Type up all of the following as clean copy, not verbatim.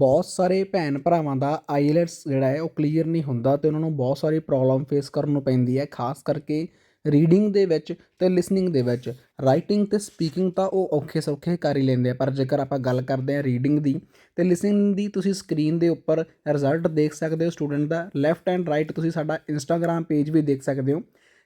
ਬਹੁਤ ਸਾਰੇ ਭੈਣ ਭਰਾਵਾਂ ਦਾ ਆਈਲੈਟਸ ਜਿਹੜਾ ਹੈ ਉਹ ਕਲੀਅਰ ਨਹੀਂ ਹੁੰਦਾ ਅਤੇ ਉਹਨਾਂ ਨੂੰ ਬਹੁਤ ਸਾਰੀ ਪ੍ਰੋਬਲਮ ਫੇਸ ਕਰਨ ਨੂੰ ਪੈਂਦੀ ਹੈ, ਖਾਸ ਕਰਕੇ ਰੀਡਿੰਗ ਦੇ ਵਿੱਚ ਅਤੇ ਲਿਸਨਿੰਗ ਦੇ ਵਿੱਚ। ਰਾਈਟਿੰਗ ਅਤੇ ਸਪੀਕਿੰਗ ਤਾਂ ਉਹ ਔਖੇ ਸੌਖੇ ਕਰ ਹੀ ਲੈਂਦੇ ਆ, ਪਰ ਜੇਕਰ ਆਪਾਂ ਗੱਲ ਕਰਦੇ ਹਾਂ ਰੀਡਿੰਗ ਦੀ ਅਤੇ ਲਿਸਨਿੰਗ ਦੀ, ਤੁਸੀਂ ਸਕਰੀਨ ਦੇ ਉੱਪਰ ਰਿਜ਼ਲਟ ਦੇਖ ਸਕਦੇ ਹੋ ਸਟੂਡੈਂਟ ਦਾ। ਲੈਫਟ ਐਂਡ ਰਾਈਟ ਤੁਸੀਂ ਸਾਡਾ ਇੰਸਟਾਗ੍ਰਾਮ ਪੇਜ ਵੀ ਦੇਖ ਸਕਦੇ ਹੋ,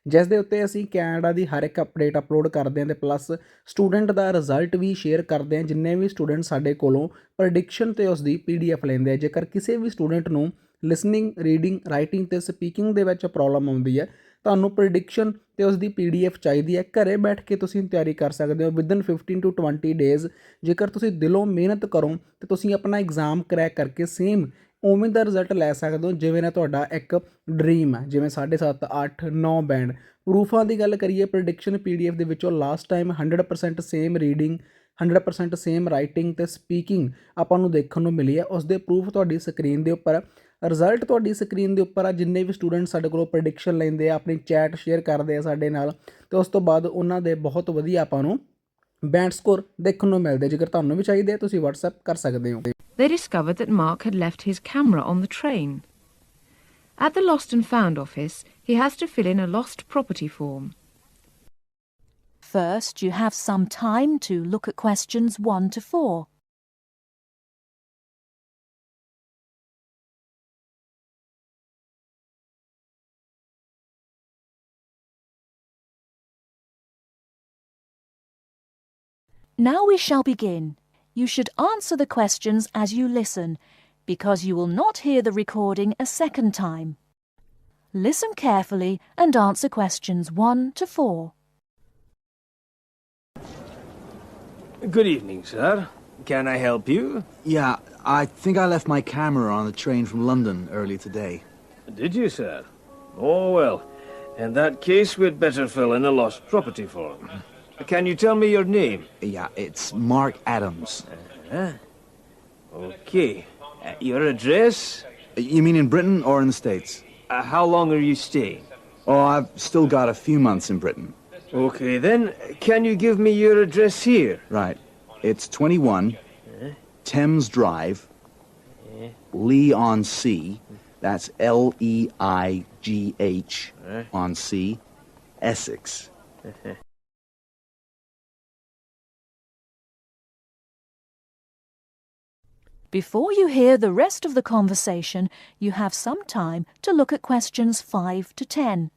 ਜਿਸ ਦੇ ਉੱਤੇ ਅਸੀਂ ਕੈਨੇਡਾ ਦੀ ਹਰ ਇੱਕ ਅਪਡੇਟ ਅਪਲੋਡ ਕਰਦੇ ਹਾਂ ਅਤੇ ਪਲੱਸ ਸਟੂਡੈਂਟ ਦਾ ਰਿਜ਼ਲਟ ਵੀ ਸ਼ੇਅਰ ਕਰਦੇ ਹਾਂ। ਜਿੰਨੇ ਵੀ ਸਟੂਡੈਂਟ ਸਾਡੇ ਕੋਲੋਂ ਪ੍ਰੈਡਿਕਸ਼ਨ ਅਤੇ ਉਸ ਦੀ PDF ਲੈਂਦੇ ਆ, ਜੇਕਰ ਕਿਸੇ ਵੀ ਸਟੂਡੈਂਟ ਨੂੰ ਲਿਸਨਿੰਗ, ਰੀਡਿੰਗ, ਰਾਈਟਿੰਗ ਅਤੇ ਸਪੀਕਿੰਗ ਦੇ ਵਿੱਚ ਪ੍ਰੋਬਲਮ ਆਉਂਦੀ ਹੈ, ਤੁਹਾਨੂੰ ਪ੍ਰੈਡਿਕਸ਼ਨ ਅਤੇ ਉਸ ਦੀ PDF ਚਾਹੀਦੀ ਹੈ, ਘਰੇ ਬੈਠ ਕੇ ਤੁਸੀਂ ਤਿਆਰੀ ਕਰ ਸਕਦੇ ਹੋ ਵਿਦਨ 15 to 20 ਡੇਜ਼। ਜੇਕਰ ਤੁਸੀਂ ਦਿਲੋਂ ਮਿਹਨਤ ਕਰੋ ਤਾਂ ਤੁਸੀਂ ਆਪਣਾ ਐਗਜ਼ਾਮ ਕਰੈਕ ਕਰਕੇ ਸੇਮ ਉਵੇਂ ਦਾ ਰਿਜ਼ਲਟ ਲੈ ਸਕਦੇ ਹੋ ਜਿਵੇਂ ਨਾ ਤੁਹਾਡਾ ਇੱਕ ਡਰੀਮ ਹੈ, ਜਿਵੇਂ 7.5, 8, 9 ਬੈਂਡ। ਪ੍ਰੂਫਾਂ ਦੀ ਗੱਲ ਕਰੀਏ, ਪ੍ਰੈਡਿਕਸ਼ਨ PDF ਦੇ ਵਿੱਚੋਂ last time 100% same reading, 100% same writing ਅਤੇ ਸਪੀਕਿੰਗ ਆਪਾਂ ਨੂੰ ਦੇਖਣ ਨੂੰ ਮਿਲੀ ਹੈ। ਉਸ ਦੇ ਪ੍ਰੂਫ ਤੁਹਾਡੀ ਸਕਰੀਨ ਦੇ ਉੱਪਰ, ਰਿਜ਼ਲਟ ਤੁਹਾਡੀ ਸਕਰੀਨ ਦੇ ਉੱਪਰ ਆ। ਜਿੰਨੇ ਵੀ ਸਟੂਡੈਂਟ ਸਾਡੇ ਕੋਲੋਂ ਪ੍ਰੈਡਿਕਸ਼ਨ ਲੈਂਦੇ ਆ, ਆਪਣੀ ਚੈਟ ਸ਼ੇਅਰ ਕਰਦੇ ਆ ਸਾਡੇ ਨਾਲ, ਅਤੇ ਉਸ ਤੋਂ ਬਾਅਦ ਉਹਨਾਂ ਦੇ ਬਹੁਤ ਵਧੀਆ ਆਪਾਂ ਨੂੰ ਬੈਂਡ ਸਕੋਰ ਦੇਖਣ ਨੂੰ ਮਿਲਦੇ। ਜੇਕਰ ਤੁਹਾਨੂੰ ਵੀ ਚਾਹੀਦੇ ਆ ਤੁਸੀਂ WhatsApp ਕਰ ਸਕਦੇ ਹੋ। They discovered that Mark had left his camera on the train. At the Lost and Found office, he has to fill in a lost property form. First, you have some time to look at questions 1 to 4. Now we shall begin. You should answer the questions as you listen, because you will not hear the recording a second time. Listen carefully and answer questions 1 to 4. Good evening, sir. Can I help you? Yeah, I think I left my camera on the train from London early today. Did you, sir? Oh, well, in that case, we'd better fill in a lost property form. Can you tell me your name? Yeah, it's Mark Adams. Okay. Your address? You mean in Britain or in the States? How long are you staying? Oh, I've still got a few months in Britain. Okay, then, can you give me your address here? Right. It's 21 Thames Drive, Leigh-on-Sea. That's Leigh on Sea, Essex. Before you hear the rest of the conversation, you have some time to look at questions 5 to 10.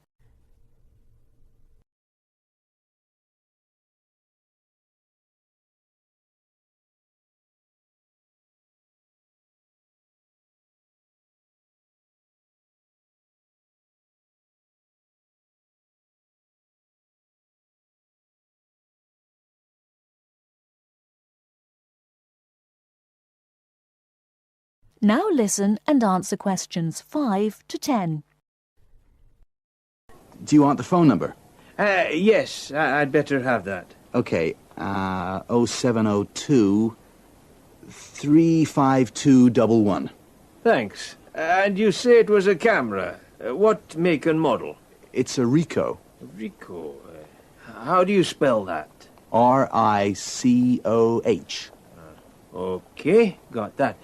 Now listen and answer questions 5 to 10. Do you want the phone number? Yes, I'd better have that. Okay, 0702 35211. Thanks. And you say it was a camera. What make and model? It's a Ricoh. Ricoh. How do you spell that? Ricoh. Okay, got that.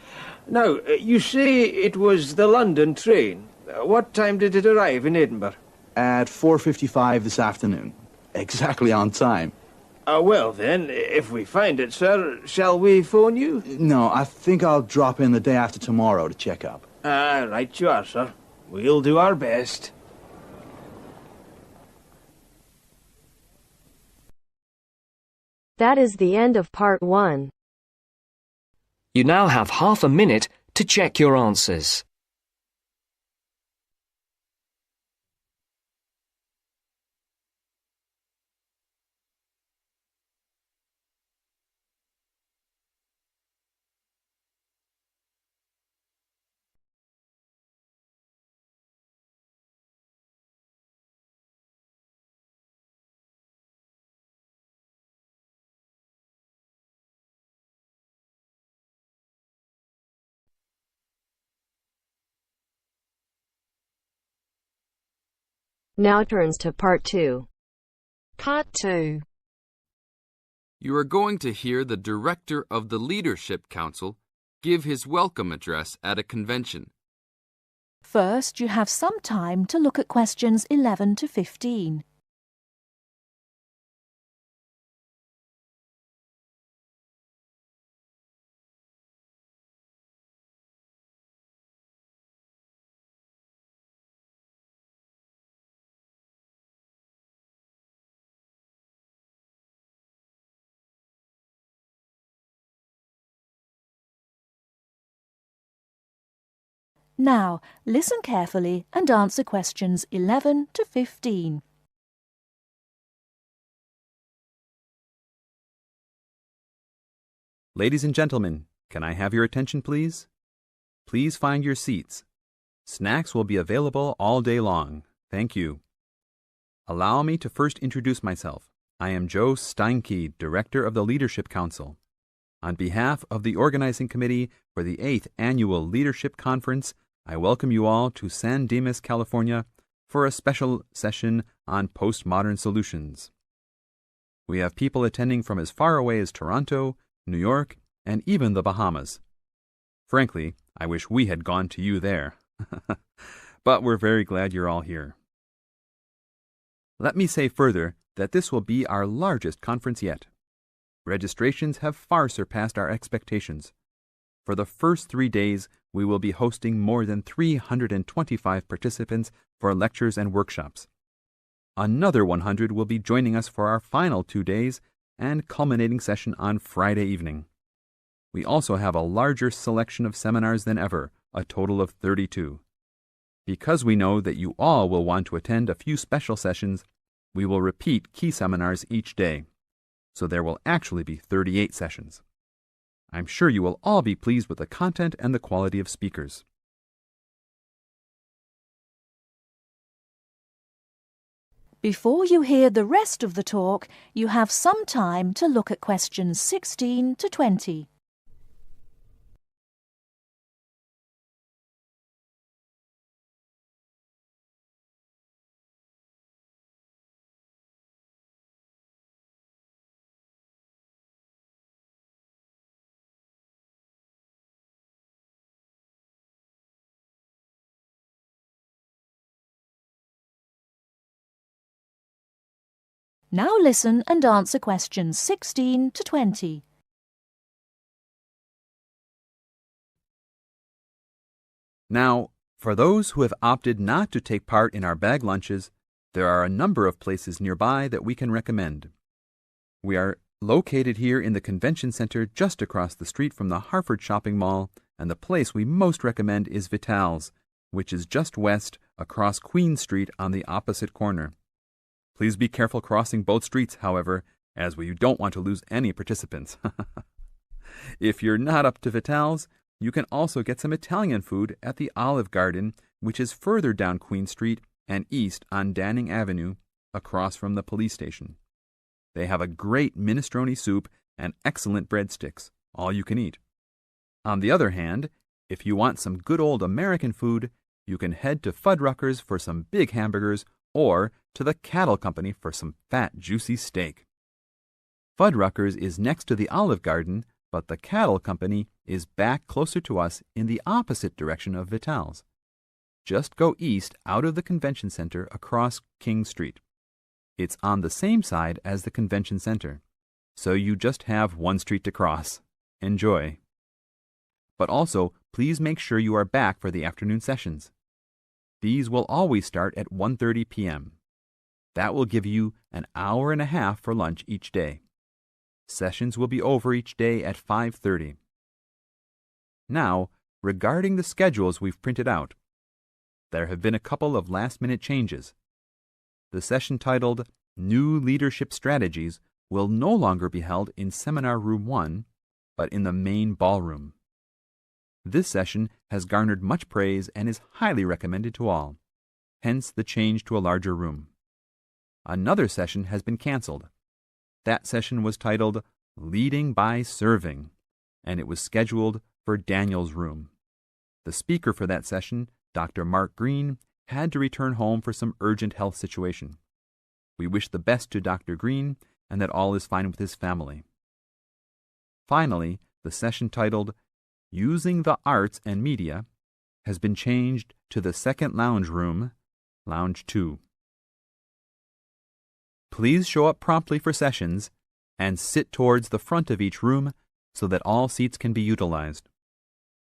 Now, you say it was the London train. What time did it arrive in Edinburgh? At 4:55 this afternoon. Exactly on time. Well then, if we find it, sir, shall we phone you? No, I think I'll drop in the day after tomorrow to check up. Right you are, sir. We'll do our best. That is the end of part 1. You now have half a minute to check your answers. Now turns to part 2. Part 2. You are going to hear the director of the Leadership Council give his welcome address at a convention. First, you have some time to look at questions 11 to 15. Now, listen carefully and answer questions 11 to 15. Ladies and gentlemen, can I have your attention, please? Please find your seats. Snacks will be available all day long. Thank you. Allow me to first introduce myself. I am Joe Steinke, Director of the Leadership Council. On behalf of the Organizing Committee for the 8th Annual Leadership Conference, I welcome you all to San Dimas, California, for a special session on postmodern solutions. We have people attending from as far away as Toronto, New York, and even the Bahamas. Frankly, I wish we had gone to you there. But we're very glad you're all here. Let me say further that this will be our largest conference yet. Registrations have far surpassed our expectations. For the first 3 days, we will be hosting more than 325 participants for lectures and workshops. Another 100 will be joining us for our final 2 days and culminating session on Friday evening. We also have a larger selection of seminars than ever, a total of 32. Because we know that you all will want to attend a few special sessions, we will repeat key seminars each day, so there will actually be 38 sessions. I'm sure you will all be pleased with the content and the quality of speakers. Before you hear the rest of the talk, you have some time to look at questions 16 to 20. Now listen and answer questions 16 to 20. Now, for those who have opted not to take part in our bag lunches, there are a number of places nearby that we can recommend. We are located here in the Convention Center just across the street from the Harford Shopping Mall, and the place we most recommend is Vital's, which is just west across Queen Street on the opposite corner. Please be careful crossing both streets, however, as we don't want to lose any participants. If you're not up to Vital's, you can also get some Italian food at the Olive Garden, which is further down Queen Street and east on Danning Avenue, across from the police station. They have a great minestrone soup and excellent breadsticks, all you can eat. On the other hand, if you want some good old American food, you can head to Fuddruckers for some big hamburgers or to the Cattle Company for some fat, juicy steak. Fuddruckers is next to the Olive Garden, but the Cattle Company is back closer to us in the opposite direction of Vital's. Just go east out of the Convention Center across King Street. It's on the same side as the Convention Center, so you just have one street to cross. Enjoy. But also, please make sure you are back for the afternoon sessions. These will always start at 1:30 p.m. That will give you an hour and a half for lunch each day. Sessions will be over each day at 5:30. Now, regarding the schedules we've printed out, there have been a couple of last-minute changes. The session titled New Leadership Strategies will no longer be held in Seminar Room 1, but in the main ballroom. This session has garnered much praise and is highly recommended to all, hence the change to a larger room. Another session has been canceled. That session was titled Leading by Serving, and it was scheduled for Daniel's room. The speaker for that session, Dr. Mark Green, had to return home for some urgent health situation. We wish the best to Dr. Green and that all is fine with his family. Finally, the session titled using the arts and media has been changed to the second lounge room, Lounge 2. Please show up promptly for sessions and sit towards the front of each room so that all seats can be utilized.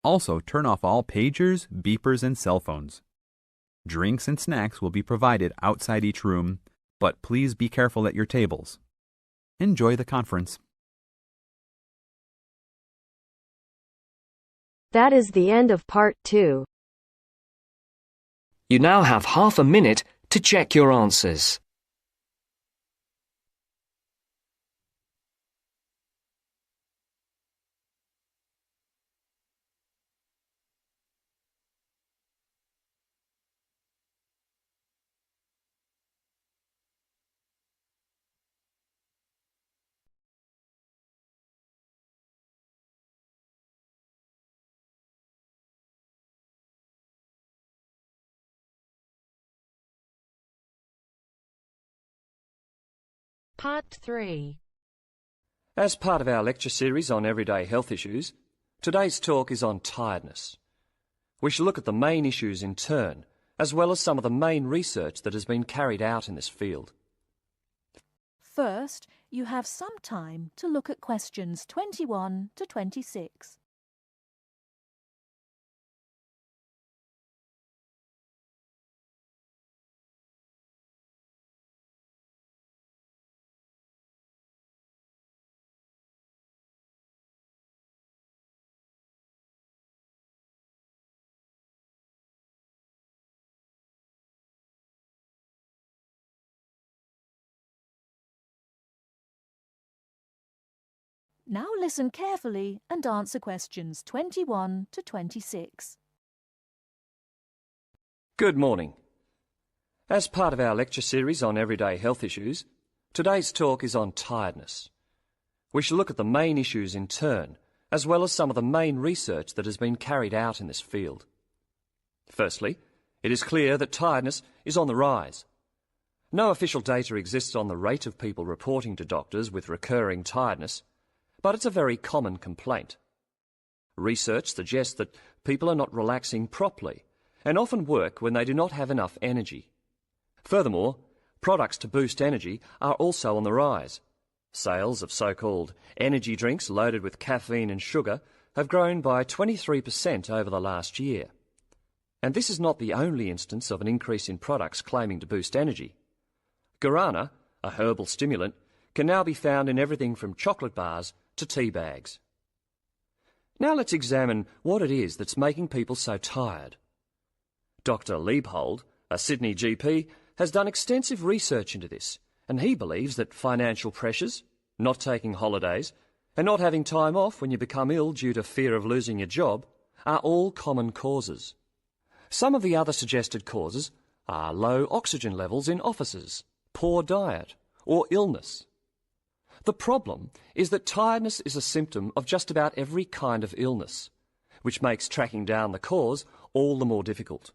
Also, turn off all pagers, beepers, and cell phones. Drinks and snacks will be provided outside each room, but please be careful at your tables. Enjoy the conference. That is the end of part 2. You now have half a minute to check your answers. Part 3. As part of our lecture series on everyday health issues, today's talk is on tiredness. We shall look at the main issues in turn, as well as some of the main research that has been carried out in this field. First, you have some time to look at questions 21 to 26. Now listen carefully and answer questions 21 to 26. Good morning. As part of our lecture series on everyday health issues, today's talk is on tiredness. We shall look at the main issues in turn, as well as some of the main research that has been carried out in this field. Firstly, it is clear that tiredness is on the rise. No official data exists on the rate of people reporting to doctors with recurring tiredness, but it's a very common complaint. Research suggests that people are not relaxing properly and often work when they do not have enough energy. Furthermore, products to boost energy are also on the rise. Sales of so-called energy drinks loaded with caffeine and sugar have grown by 23% over the last year. And this is not the only instance of an increase in products claiming to boost energy. Guarana, a herbal stimulant, can now be found in everything from chocolate bars to tea bags. Now let's examine what it is that's making people so tired. Dr. Liebhold, a Sydney GP, has done extensive research into this, and he believes that financial pressures, not taking holidays, and not having time off when you become ill due to fear of losing your job are all common causes. Some of the other suggested causes are low oxygen levels in offices, poor diet, or illness. The problem is that tiredness is a symptom of just about every kind of illness, which makes tracking down the cause all the more difficult.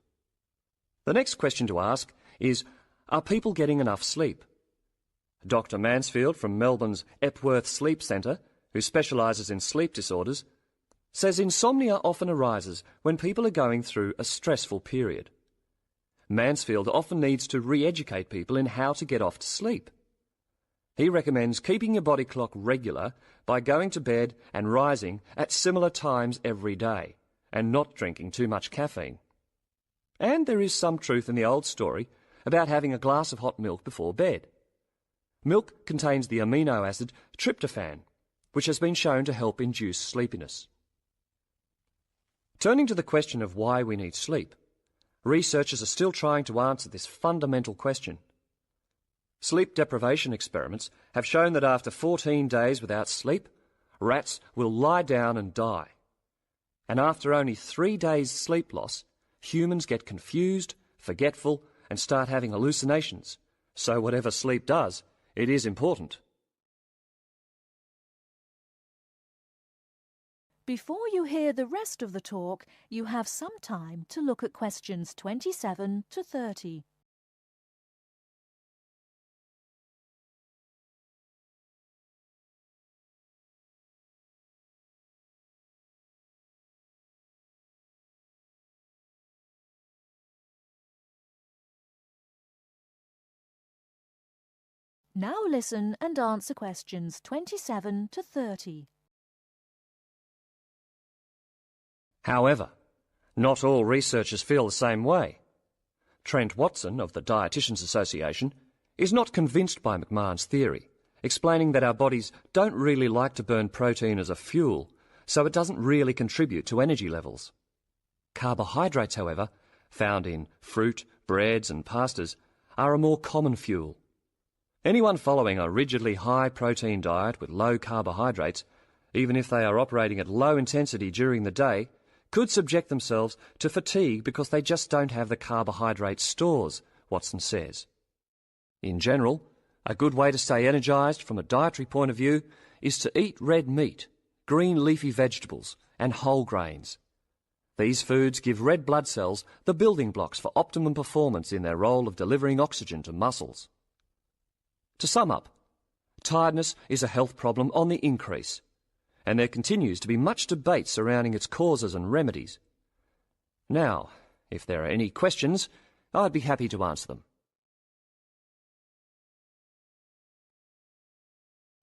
The next question to ask is, are people getting enough sleep? Dr. Mansfield from Melbourne's Epworth Sleep Centre, who specialises in sleep disorders, says insomnia often arises when people are going through a stressful period. Mansfield often needs to re-educate people in how to get off to sleep. He recommends keeping your body clock regular by going to bed and rising at similar times every day, and not drinking too much caffeine. And there is some truth in the old story about having a glass of hot milk before bed. Milk contains the amino acid tryptophan, which has been shown to help induce sleepiness. Turning to the question of why we need sleep, researchers are still trying to answer this fundamental question. Sleep deprivation experiments have shown that after 14 days without sleep, rats will lie down and die. And after only 3 days sleep loss, humans get confused, forgetful, and start having hallucinations. So whatever sleep does, it is important. Before you hear the rest of the talk, you have some time to look at questions 27 to 30. Now listen and answer questions 27 to 30. However, not all researchers feel the same way. Trent Watson of the Dietitians Association is not convinced by McMahon's theory, explaining that our bodies don't really like to burn protein as a fuel, so it doesn't really contribute to energy levels. Carbohydrates, however, found in fruit, breads and pastas, are a more common fuel. Anyone following a rigidly high-protein diet with low carbohydrates, even if they are operating at low intensity during the day, could subject themselves to fatigue because they just don't have the carbohydrate stores, Watson says. In general, a good way to stay energised from a dietary point of view is to eat red meat, green leafy vegetables and whole grains. These foods give red blood cells the building blocks for optimum performance in their role of delivering oxygen to muscles. To sum up, tiredness is a health problem on the increase, and there continues to be much debate surrounding its causes and remedies. Now, if there are any questions, I'd be happy to answer them.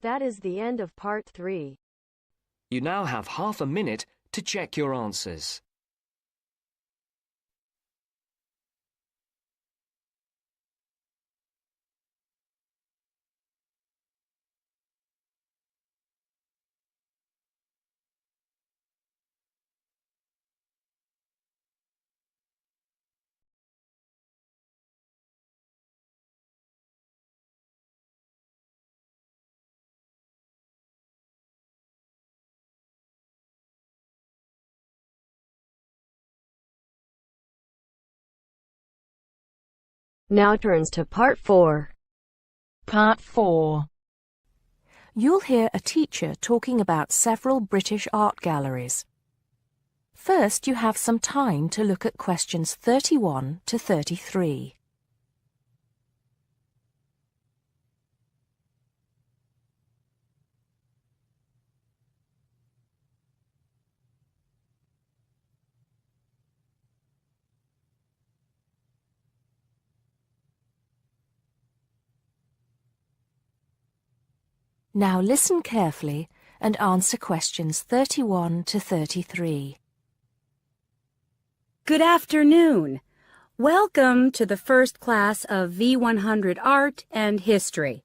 That is the end of part 3. You now have half a minute to check your answers. Now turns to part 4. Part 4. You'll hear a teacher talking about several British art galleries. First, you have some time to look at questions 31 to 33. Now listen carefully and answer questions 31 to 33. Good afternoon. Welcome to the first class of V100 Art and History.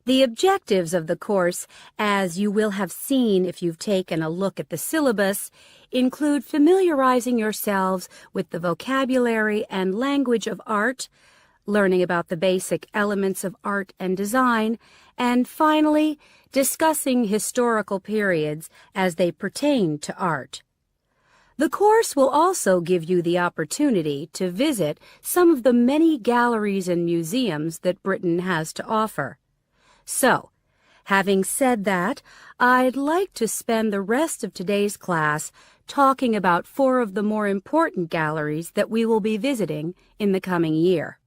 The objectives of the course, as you will have seen if you've taken a look at the syllabus, include familiarizing yourselves with the vocabulary and language of art, learning about the basic elements of art and design, and finally, discussing historical periods as they pertain to art. The course will also give you the opportunity to visit some of the many galleries and museums that Britain has to offer. So, having said that, I'd like to spend the rest of today's class talking about 4 of the more important galleries that we will be visiting in the coming year.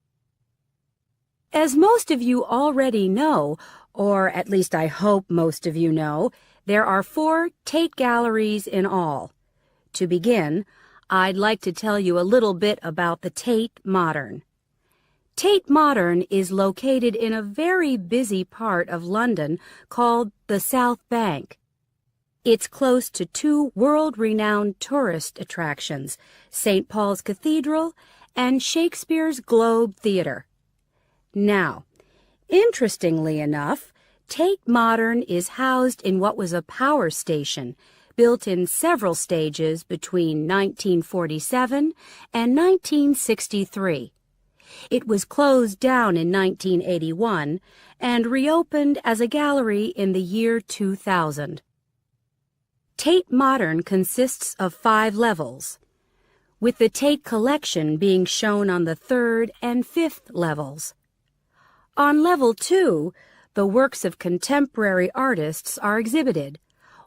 As most of you already know, or at least I hope most of you know, there are 4 Tate galleries in all. To begin, I'd like to tell you a little bit about the Tate Modern. Tate Modern is located in a very busy part of London called the South Bank. It's close to 2 world-renowned tourist attractions, St. Paul's Cathedral and Shakespeare's Globe Theatre. Now, interestingly enough, Tate Modern is housed in what was a power station, built in several stages between 1947 and 1963. It was closed down in 1981 and reopened as a gallery in the year 2000. Tate Modern consists of 5 levels, with the Tate collection being shown on the 3rd and 5th levels. On level 2, the works of contemporary artists are exhibited,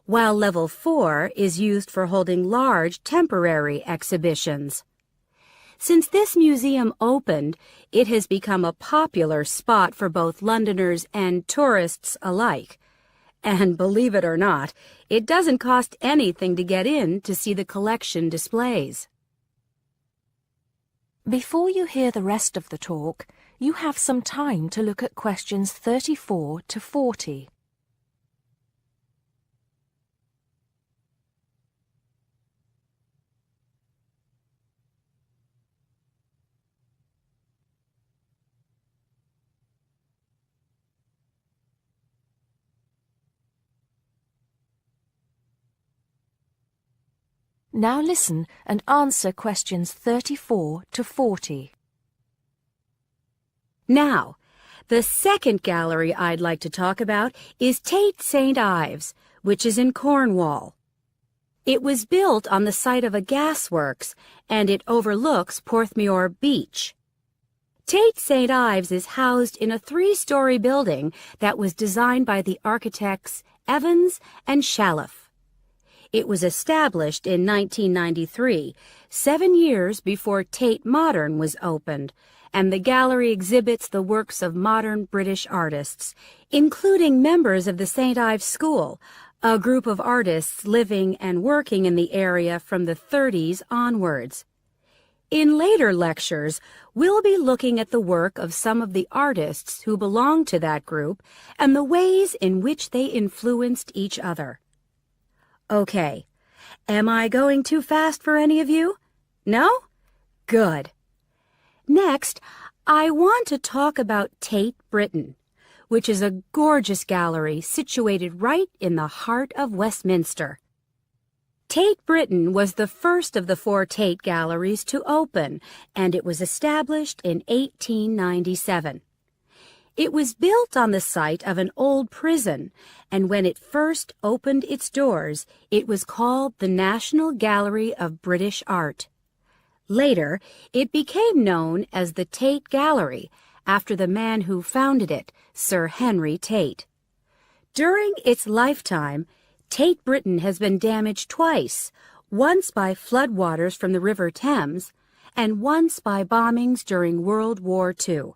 while level 4 is used for holding large temporary exhibitions. Since this museum opened, it has become a popular spot for both Londoners and tourists alike. And believe it or not, it doesn't cost anything to get in to see the collection displays. Before you hear the rest of the talk, you have some time to look at questions 34 to 40. Now listen and answer questions 34 to 40. Now, the second gallery I'd like to talk about is Tate St. Ives, which is in Cornwall. It was built on the site of a gasworks, and it overlooks Porthmeor Beach. Tate St. Ives is housed in a 3-story building that was designed by the architects Evans and Shalliff. It was established in 1993, 7 years before Tate Modern was opened, and the gallery exhibits the works of modern British artists, including members of the St. Ives School, a group of artists living and working in the area from the 30s onwards. In later lectures, we'll be looking at the work of some of the artists who belong to that group and the ways in which they influenced each other. Okay, am I going too fast for any of you? No? Good. Next, I want to talk about Tate Britain, which is a gorgeous gallery situated right in the heart of Westminster. Tate Britain was the first of the 4 Tate galleries to open, and it was established in 1897. It was built on the site of an old prison, and when it first opened its doors, it was called the National Gallery of British Art. Later, it became known as the Tate Gallery, after the man who founded it, Sir Henry Tate. During its lifetime, Tate Britain has been damaged twice, once by floodwaters from the River Thames, and once by bombings during World War II.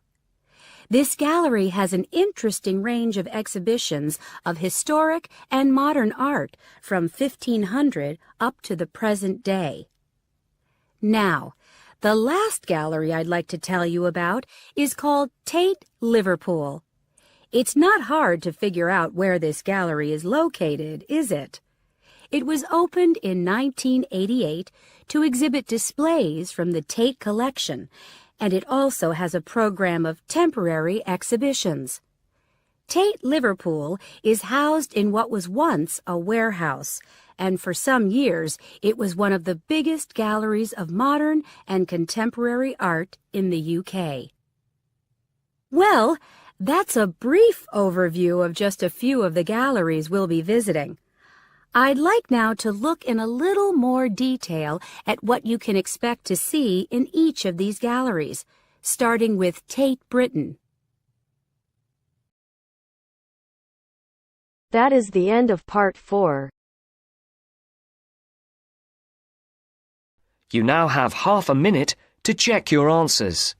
This gallery has an interesting range of exhibitions of historic and modern art from 1500 up to the present day. Now, the last gallery I'd like to tell you about is called Tate Liverpool. It's not hard to figure out where this gallery is located, is it? It was opened in 1988 to exhibit displays from the Tate collection, and it also has a program of temporary exhibitions. Tate Liverpool is housed in what was once a warehouse, and for some years it was one of the biggest galleries of modern and contemporary art in the UK. Well, that's a brief overview of just a few of the galleries we'll be visiting. I'd like now to look in a little more detail at what you can expect to see in each of these galleries, starting with Tate Britain. That is the end of part 4. You now have half a minute to check your answers.